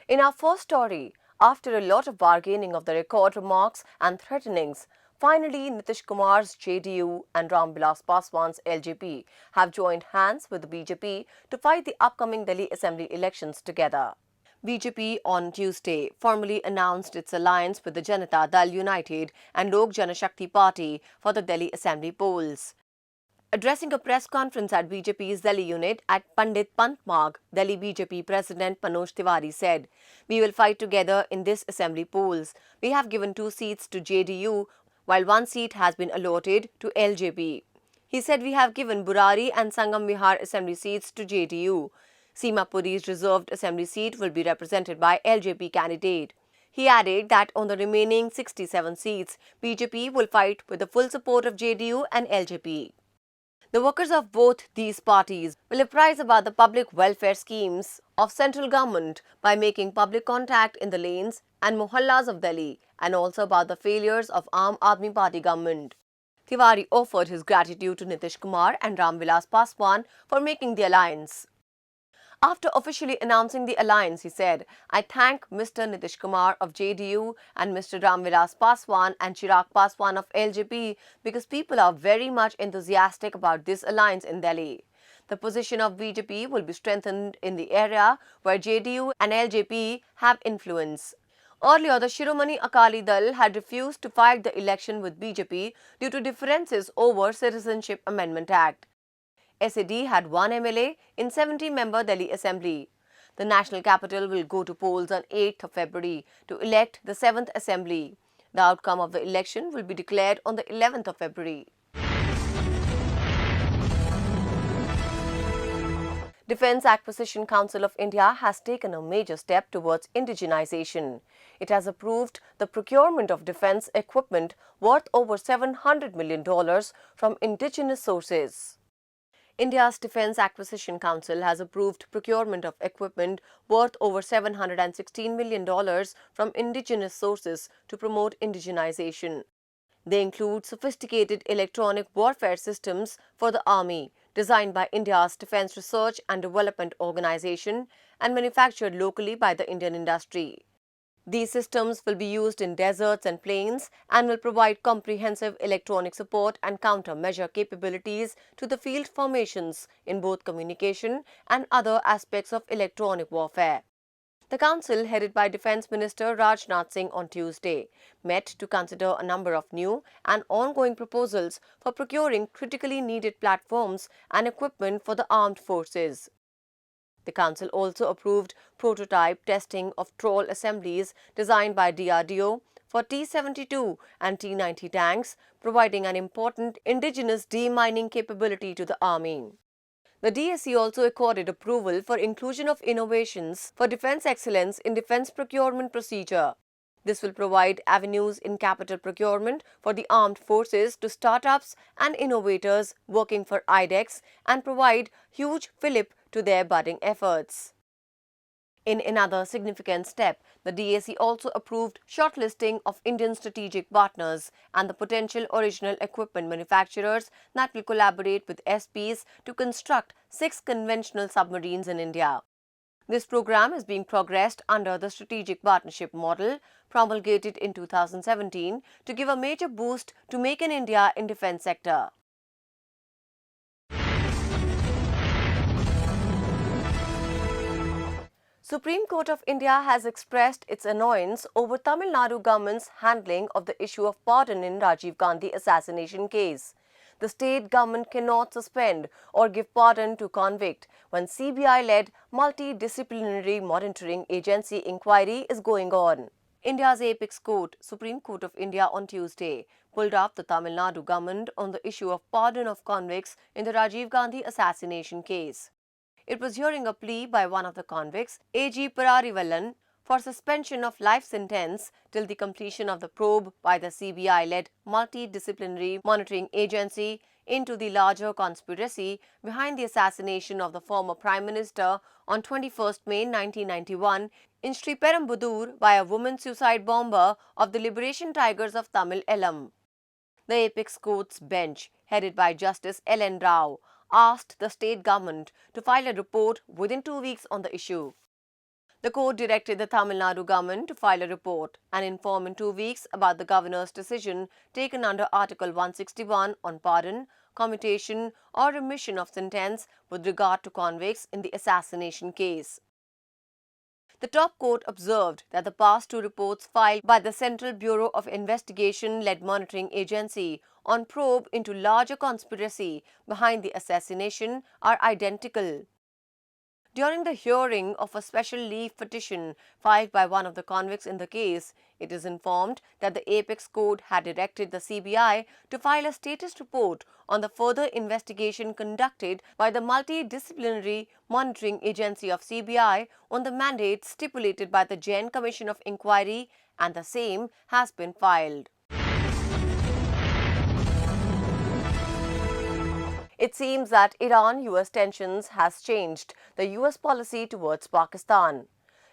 In our first story, after a lot of bargaining of the record remarks and threatenings, finally Nitish Kumar's JDU and Ramvilas Paswan's LJP have joined hands with the BJP to fight the upcoming Delhi Assembly elections together. BJP on Tuesday formally announced its alliance with the Janata Dal United and Lok Janashakti Party for the Delhi Assembly polls. Addressing a press conference at BJP's Delhi unit at Pandit Pant Marg, Delhi BJP President Manoj Tiwari said, "We will fight together in this assembly polls. We have given 2 seats to JDU, while 1 seat has been allotted to LJP. He said we have given Burari and Sangam Vihar assembly seats to JDU. Simapuri's reserved assembly seat will be represented by LJP candidate. He added that on the remaining 67 seats, BJP will fight with the full support of JDU and LJP. The workers of both these parties will apprise about the public welfare schemes of central government by making public contact in the lanes and mohallas of Delhi, and also about the failures of Aam Aadmi Party government. Tiwari offered his gratitude to Nitish Kumar and Ramvilas Paswan for making the alliance. After officially announcing the alliance, he said, "I thank Mr. Nitish Kumar of JDU and Mr. Ramvilas Paswan and Chirag Paswan of LJP because people are very much enthusiastic about this alliance in Delhi. The position of BJP will be strengthened in the area where JDU and LJP have influence." Earlier, the Shiromani Akali Dal had refused to fight the election with BJP due to differences over Citizenship Amendment Act. SAD had 1 MLA in 70-member Delhi Assembly. The national capital will go to polls on 8th of February to elect the 7th Assembly. The outcome of the election will be declared on the 11th of February. Defence Acquisition Council of India has taken a major step towards indigenization. It has approved the procurement of defence equipment worth over $700 million from indigenous sources. India's Defence Acquisition Council has approved procurement of equipment worth over $716 million from indigenous sources to promote indigenization. They include sophisticated electronic warfare systems for the Army, designed by India's Defence Research and Development Organization and manufactured locally by the Indian industry. These systems will be used in deserts and plains and will provide comprehensive electronic support and countermeasure capabilities to the field formations in both communication and other aspects of electronic warfare. The council, headed by Defence Minister Rajnath Singh on Tuesday, met to consider a number of new and ongoing proposals for procuring critically needed platforms and equipment for the armed forces. The council also approved prototype testing of troll assemblies designed by DRDO for T-72 and T-90 tanks, providing an important indigenous demining capability to the Army. The DSC also accorded approval for inclusion of innovations for defence excellence in defence procurement procedure. This will provide avenues in capital procurement for the armed forces to startups and innovators working for IDEX and provide huge fillip to their budding efforts. In another significant step, the DAC also approved shortlisting of Indian strategic partners and the potential original equipment manufacturers that will collaborate with SPs to construct 6 conventional submarines in India. This program is being progressed under the strategic partnership model promulgated in 2017 to give a major boost to Make in India in defence sector. Supreme Court of India has expressed its annoyance over Tamil Nadu government's handling of the issue of pardon in Rajiv Gandhi assassination case. The state government cannot suspend or give pardon to convict when CBI-led multidisciplinary monitoring agency inquiry is going on. India's apex court, Supreme Court of India, on Tuesday pulled up the Tamil Nadu government on the issue of pardon of convicts in the Rajiv Gandhi assassination case. It was hearing a plea by one of the convicts, A.G. Pararivalan, for suspension of life sentence till the completion of the probe by the CBI-led multidisciplinary monitoring agency into the larger conspiracy behind the assassination of the former Prime Minister on 21st May 1991 in Sriperumbudur by a woman suicide bomber of the Liberation Tigers of Tamil Elam. The apex court's bench, headed by Justice L.N. Rao, asked the state government to file a report within 2 weeks on the issue. The court directed the Tamil Nadu government to file a report and inform in 2 weeks about the governor's decision taken under Article 161 on pardon, commutation or remission of sentence with regard to convicts in the assassination case. The top court observed that the past 2 reports filed by the Central Bureau of Investigation-led monitoring agency on probe into larger conspiracy behind the assassination are identical. During the hearing of a special leave petition filed by one of the convicts in the case, it is informed that the Apex Court had directed the CBI to file a status report on the further investigation conducted by the Multidisciplinary Monitoring Agency of CBI on the mandate stipulated by the Jain Commission of Inquiry, and the same has been filed. It seems that Iran-US tensions has changed the US policy towards Pakistan.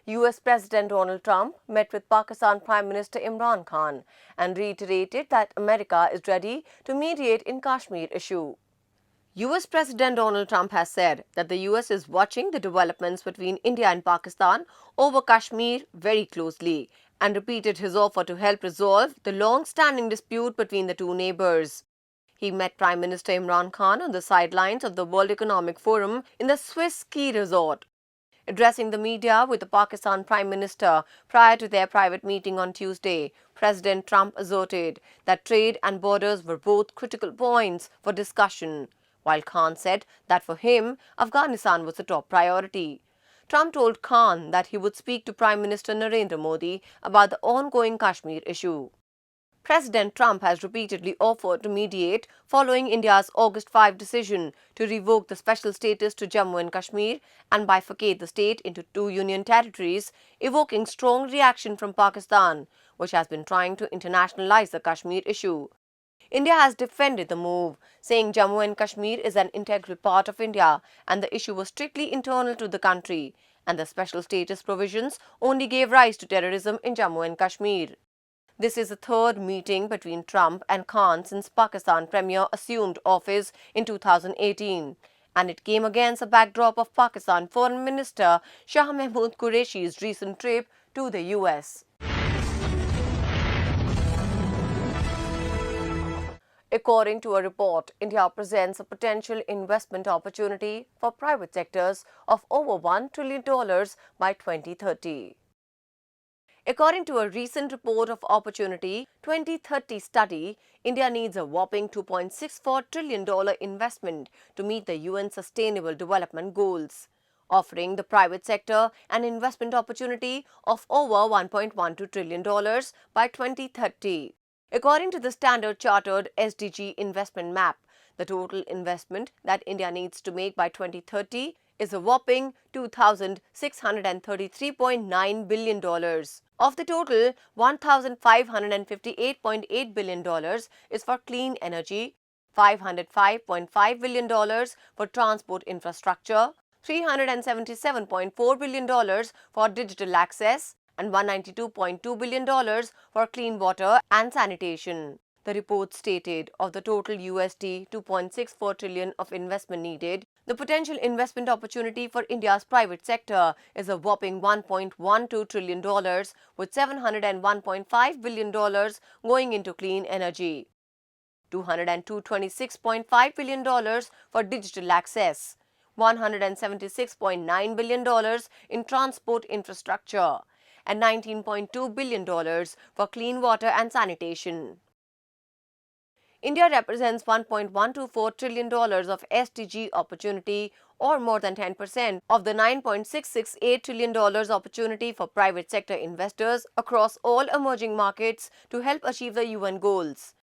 US President Donald Trump met with Pakistan Prime Minister Imran Khan and reiterated that America is ready to mediate in Kashmir issue. US President Donald Trump has said that the US is watching the developments between India and Pakistan over Kashmir very closely and repeated his offer to help resolve the long-standing dispute between the two neighbors. He met Prime Minister Imran Khan on the sidelines of the World Economic Forum in the Swiss ski resort. Addressing the media with the Pakistan Prime Minister prior to their private meeting on Tuesday, President Trump asserted that trade and borders were both critical points for discussion, while Khan said that for him, Afghanistan was the top priority. Trump told Khan that he would speak to Prime Minister Narendra Modi about the ongoing Kashmir issue. President Trump has repeatedly offered to mediate following India's August 5 decision to revoke the special status to Jammu and Kashmir and bifurcate the state into 2 union territories, evoking strong reaction from Pakistan, which has been trying to internationalize the Kashmir issue. India has defended the move, saying Jammu and Kashmir is an integral part of India and the issue was strictly internal to the country, and the special status provisions only gave rise to terrorism in Jammu and Kashmir. This is the third meeting between Trump and Khan since Pakistan Premier assumed office in 2018, and it came against a backdrop of Pakistan Foreign Minister Shah Mahmood Qureshi's recent trip to the US. According to a report, India presents a potential investment opportunity for private sectors of over $1 trillion by 2030. According to a recent report of Opportunity 2030 study, India needs a whopping $2.64 trillion investment to meet the UN Sustainable Development Goals, offering the private sector an investment opportunity of over $1.12 trillion by 2030. According to the Standard Chartered SDG investment map, the total investment that India needs to make by 2030 is a whopping $2,633.9 billion. Of the total, $1,558.8 billion is for clean energy, $505.5 billion for transport infrastructure, $377.4 billion for digital access, and $192.2 billion for clean water and sanitation. The report stated of the total $2.64 trillion of investment needed, the potential investment opportunity for India's private sector is a whopping $1.12 trillion, with $701.5 billion going into clean energy, $226.5 billion for digital access, $176.9 billion in transport infrastructure, and $19.2 billion for clean water and sanitation. India represents $1.124 trillion of SDG opportunity, or more than 10% of the $9.668 trillion opportunity for private sector investors across all emerging markets to help achieve the UN goals.